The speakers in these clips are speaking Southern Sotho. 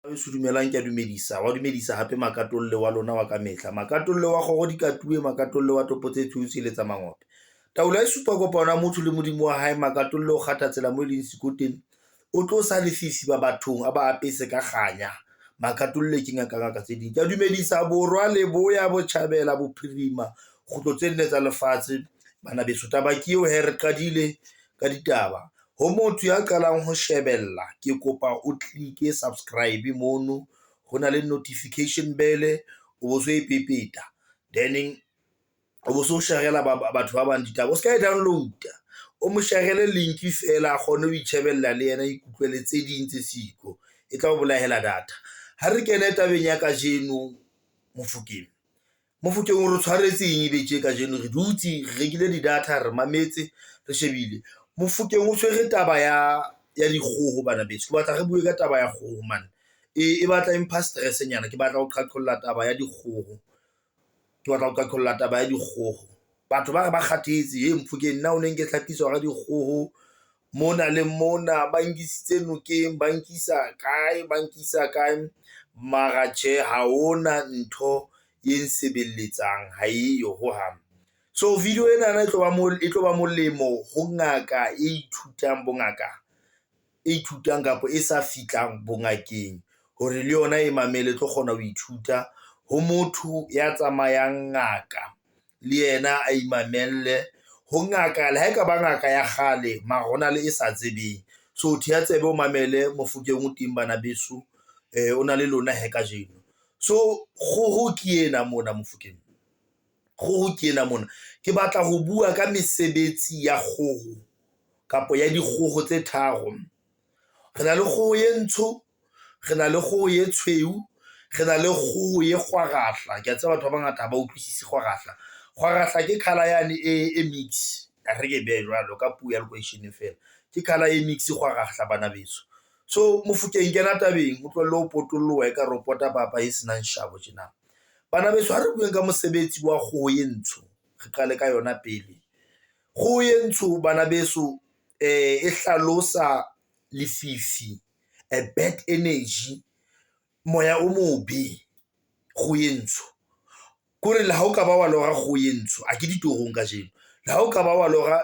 Se dumelang ke a dumedisa wa dumedisa hape makatolle wa lona wa ka mehla makatolle wa kgoro dikatuwe makatolle wa topo tse thusi le tsa mangope taolo e supa kopana motho le modimo wa hae makatolle o kgatha tsela mo leng sekoteng o tlo sa lefisi ba bathong a ba apese ka kganya makatolle ke ngaka tse ding ke a dumedisa borwa le boya botjhabela bophirima kgutlo tse nne tsa lefatshe bana beso taba ke eo he re qadile ka ditaba ho motho ya qalang ho shebella ke kopa o click subscribe mono ho na le notification bell o bo so e pepeta then o bo so sharela batho ba bang ditaba o ska e download o mo sharele link fela a kgone ho itjhebella le yena ikutlwele tse ding tse siko e tla o bolahela data ha re kene tabeng ya ka jeno Mofokeng o re tshwaretseng e betjhe ka jeno re dutse re rekile di data re mametse re shebile Mofokeng o tshwere taba ya dikgoho bana beso ke batla re bue ka taba ya kgoho man e batla impha stress nyana ke batla ho qaqolla taba ya dikgoho batho ba re ba kgathetse he Mofokeng nna o neng ke tlhapiswa ga dikgoho mona le mona ba nkisitse nokeng ba nkisa kae mara tjhe ha ona ntho e nsebeletsang ha eyo ho hang so video ena e tlo ba molemo ho ngaka e ithutang kapo e sa fitlang bongakeng hore le yona e mamele tlo kgona ho ithuta ho motho ya tsamayang ngaka le yena a imamelle ho ngaka le ha e ka ba ngaka ya kgale mara hona le e sa tsebeng so thea tsebe o mamele Mofokeng o teng bana beso o na le lona he ka jeno so kgoho ke ena mona Mofokeng kgoho ke ena mona ke batla ho bua ka mesebetsi ya kgoho kapo ya dikgoho tse tharo re na le kgoho e ntsho re na le kgoho e tshweu re na le kgoho e khwarahla ke a tseba batho ba bangata ba utlwisise khwarahla ke color yane e mix re ke be jwalo ka puo ya location fela ke color e mix khwarahla bana beso so Mofokeng kena tabeng o tlohelle ho potolloha e ka report-a papa e senang shabo tjena bana beso ha re bueng ka mosebetsi wa kgoho e ntsho re qale ka yona pele kgoho e ntsho bana beso e hlalosa lefifi a bad energy moya o mobe kgoho e ntsho kore le ha o ka ba wa lora kgoho e ntsho a ke ditorong ka jeno le ha o ka ba wa lora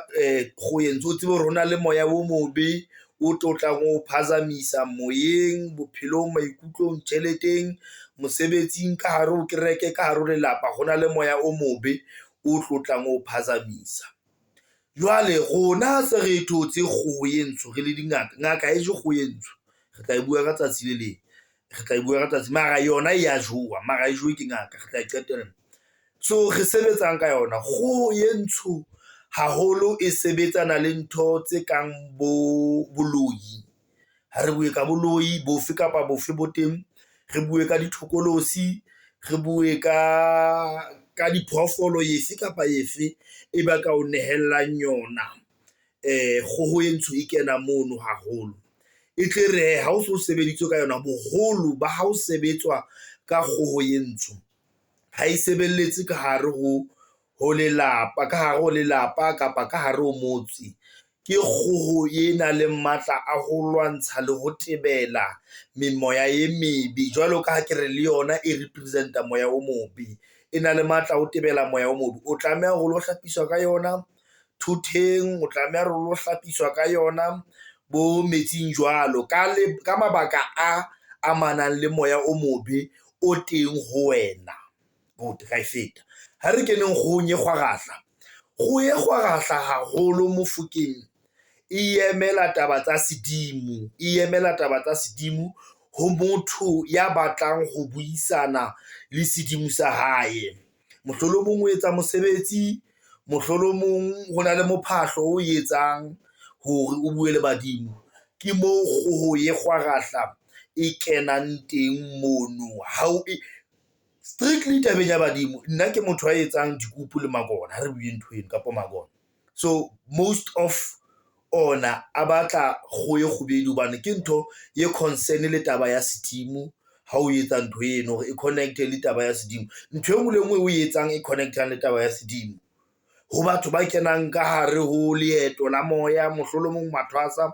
kgoho e ntsho o tsebe hore hona le moya o mobe o tlotlang o phazamisa moyeng bophelong maikutlong tjheleteng mosebetsing ka hare o kereke ka hare o lelapa hona le moya o mobe o tlotlang o phazamisa jwale rona se re thotse kgoho e ntsho re le ngaka e je kgoho e ntsho re tla e bua ka tsatsi le leng re tla e bua ka tsatsi mara yona e ya jowa mara e jowe ke ngaka re tla e qetella so re sebetsang ka yona kgoho e ntsho haholo e sebetsana le ntho tse kang boloi ha re bue ka boloi bofe kapa bofe bo teng re bue ka dithokolosi re bue ka diphoofolo efe kapa efe e ba ka o nehellang yona kgoho e ntsho e kena mono haholo e tle re ha o so sebeditswe ka yona boholo ba ha o sebetswa ka kgoho e ntsho ha e sebelletse ka hare ho lelapa kapa ka hare ho motse ke kgoho e na le matla a ho lwantsha le ho tebela memoya e mebe jwalo ka ha ke re le yona e representa moya o mobe e na le matla o tebela moya o mobe o tlameha ho lo hlapiswa ka yona thutheng o tlameha re lo hlapiswa ka yona bo metsing jwalo ka mabaka a amanang le moya o mobe o teng ho wena good ra feta ha re keneng kgohong e khwarahla haholo Mofokeng e emela taba tsa sedimo ho motho ya batlang ho buisana le sedimo sa hae mohlolomong o etsa mosebetsi mohlolomong ho na le mophahlo o etsang hore o bue le badimo ke mo kgoho e khwarahla e kenang teng mono strictly tabeng ya badimo nna ke motho a etsang dikupu le magona ha re bue ntweng kapo magona so most of ona a batla kgoho e kgubedu hobane ke ntho ye concern le taba ya sedimo ha o etsa ntho eno hore e connecte le taba ya sedimo ntho e nngwe le nngwe o etsang e connectang le taba ya sedimo ho batho ba kenang ka hare ho leeto la moya mohlolomong mathwasa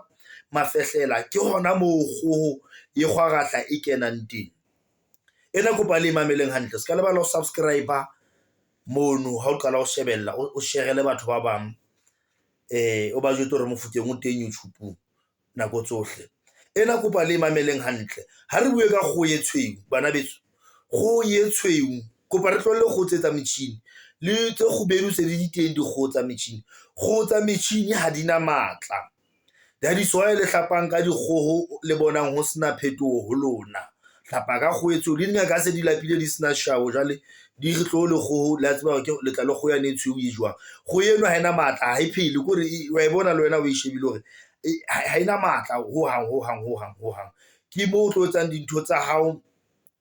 mafehlela ke hona moo kgoho e kgwarahla e kenang teng. Ena kopa le mameleng hantle ska lebala ho subscriber mono ha o qala ho shebella o share le batho ba bang o ba jwetse hore mofuteng o teng YouTube nako tsohle. Ena kopa le mameleng hantle ha re bue ka kgoo e tshweu bana betso. Kgoo e tshweu kopa re tlohelle kgoo tse tsa metjhini le tse kgubedu se di teng dikgoo tsa metjhini. Kgoo tsa metjhini ha di na matla. That is why le hlapang ka dikgoho le bonang ho sena phetoho ho lona. Hlapa ka kgoo e tshweu le dinga ka se di lapile di sena shawo jwale di re tlo le kgoho la tseba ke le tla le kgoho ya ne tshweu e jwang. Kgoho eno ha ina matla ha e phele kore wa e bona le wena o e shebile hore ha ina matla ho hang. Ke mo o tlo etsang dintho tsa hao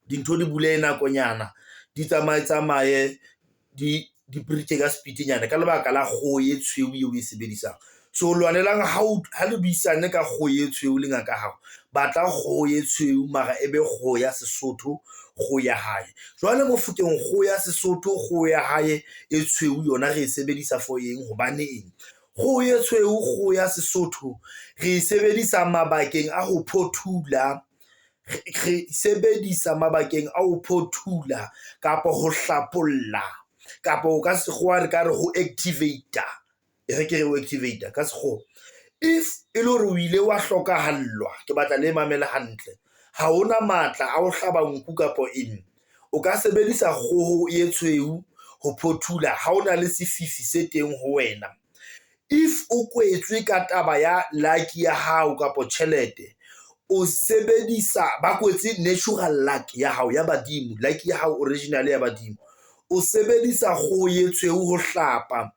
dintho di bule nakonyana di tsamaye di prete ka speed nyana ka lebaka la kgoo e tshweu e o e sebedisang. So lwanelang ha le buisane ka kgoo e tshweu le ngaka hao batla kgoo e tshweu mara ebe kgoo ya Sesotho, kgoo ya hae. Jwale mo fukeng kgoo ya Sesotho, kgoo ya hae e tshweu yona re e sebedisa for eng hobane eng kgoo e tshweu, kgoo ya Sesotho re e sebedisa mabakeng a ho phothula, re sebedisa mabakeng a ho phothula kapa ho hlapolla kapa o ka sekgowa re ka re ho activator. Re ke re o activator ka sekgowa. If e le hore o ile wa hlokahallwa ke batla le mamela hantle ha ona matla a ho hlaba nku kapa eng o ka sebedisa kgoho e tshweu ho phothula ha ona le sefifi se teng ho wena. If o kwetswe ka taba ya lucky ya hao kapa tjhelete o sebedisa ba kwetse natural luck ya hao ya badimo, lucky ya hao original ya badimo, o sebedisa kgoho e tshweu ho hlapa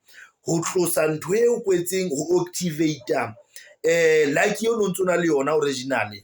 ho tlosa ntho e o kwetseng ho activator lucky eno ntse na le yona originally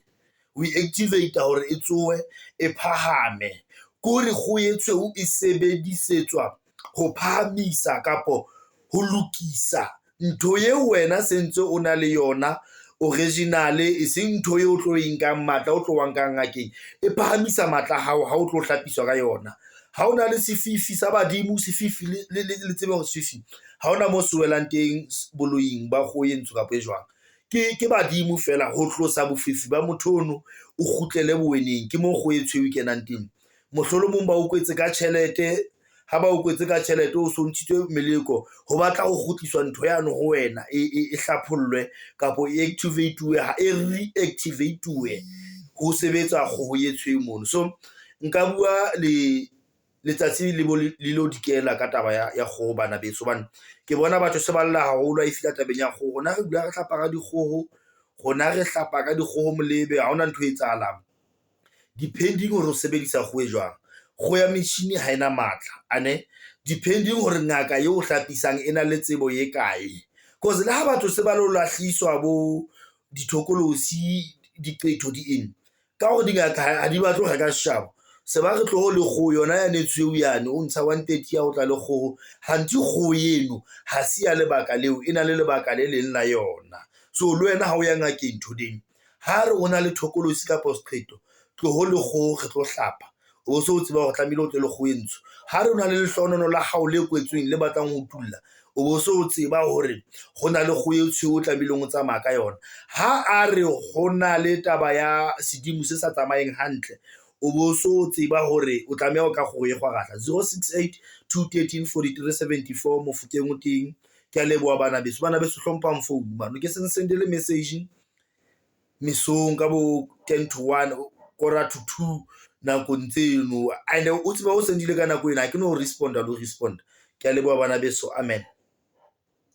we activate hore e tsowe e phahame. Kore kgoho e tshweu e sebedisetswa ho phahamisa kapo ho lokisa ntho ye wena sentse o na le yona original e seng ntho ye o tlo e nkang matla o tlo wa nkang ngakeng e phahamisa matla hao ha o tlo hlapiswa ka yona. Ha ona le sefifi sa badimo, sefifi le tsebe hore sefifi ha ona mo se welang teng boloing ba kgoho e ntsho kapa e jwang ke badimo fela ho tlosa bofifi ba motho ono o kgutlele boweneng. Ke mo kgoho e tshweu kenang teng. Mohlolomong ba o kwetse ka tjhelete, ha ba o kwetse ka tjhelete o so ntshitswe meleko ho batla ho kgutliswa ntho yano ho wena e hlaphollwe kapo e activate ha e reactivate ho sebetsa kgoho e tshweu mono. So nka bua letsatsi le lo dikela ka taba ya kgoho bana beso bana ke bona batho se ba lla haholo a fila tabeng ya kgoho. Rona re bula re hlapa ka dikgoho, rona re hlapa ka dikgoho molebe ha ona ntho e etsahalang depending hore o sebedisa kgoho e jwang. Kgoho ya metjhini ha ena matla ane depending hore ngaka eo o hlapisang ena le tsebo ye kae, cause le ha batho se ba lo lahliswa bo dithokolosi diqetho di eng ka hore dingaka ha di batle ho reka shabo se ba re tloho le kgoho yona ya ne tshweu yane o ntsha 130 ya o tla le kgoho hanti kgoho eno ha se ya lebaka leo ena le lebaka le leng la yona. So le wena ha o ya ngakeng thodeng ha re ona le thokolosi ka postqeto tloho le kgoho re tlo hlapa o so o tseba ho tlamehile o tle le kgoho e ntsho. Ha re ona le lehlonono la hao le kwetsweng le batlang ho tulla o bo so o tseba hore hona le kgoho e tshweu o tlamehile o tsamaya ka yona. Ha a re hona le taba ya sedimo se sa tsamayeng hantle o bo so tseba hore o tlameha o ka kgoho e kgwarahla. 068 213 43 74 mofuteng o teng. Ke a leboha bana beso hlompha mfounu mano ke se sendele message mesong ka bo 10 to 1 kora to 2 nakong tseno and o tseba o sendile ka nako ena ke no responda lo respond. Ke a leboha bana beso, amen.